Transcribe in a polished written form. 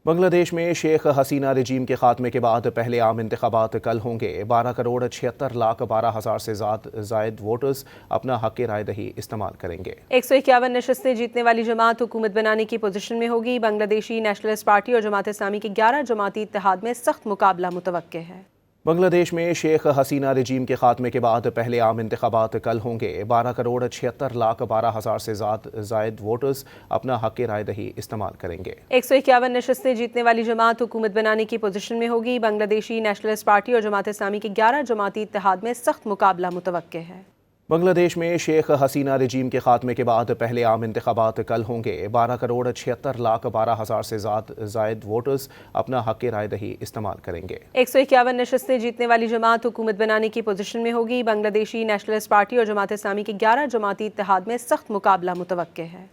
بنگلہ دیش میں شیخ حسینہ رجیم کے خاتمے کے بعد پہلے عام انتخابات کل ہوں گے۔ 12,76,00,000 سے زائد ووٹرز اپنا حق رائے دہی استعمال کریں گے۔ 151 نشستیں جیتنے والی جماعت حکومت بنانے کی پوزیشن میں ہوگی۔ بنگلہ دیشی نیشنلسٹ پارٹی اور جماعت اسلامی کے 11 جماعتی اتحاد میں سخت مقابلہ متوقع ہے۔ بنگلہ دیش میں شیخ حسینہ رجیم کے خاتمے کے بعد پہلے عام انتخابات کل ہوں گے۔ 12,76,00,000 سے زائد ووٹرز اپنا حق رائے دہی استعمال کریں گے۔ 151 نشستیں جیتنے والی جماعت حکومت بنانے کی پوزیشن میں ہوگی۔ بنگلہ دیشی نیشنلسٹ پارٹی اور جماعت اسلامی کے 11 جماعتی اتحاد میں سخت مقابلہ متوقع ہے۔ بنگلہ دیش میں شیخ حسینہ رجیم کے خاتمے کے بعد پہلے عام انتخابات کل ہوں گے۔ 12,76,00,000 سے زائد ووٹرز اپنا حق رائے دہی استعمال کریں گے۔ 151 نشستیں جیتنے والی جماعت حکومت بنانے کی پوزیشن میں ہوگی۔ بنگلہ دیشی نیشنلسٹ پارٹی اور جماعت اسلامی کے 11 جماعتی اتحاد میں سخت مقابلہ متوقع ہے۔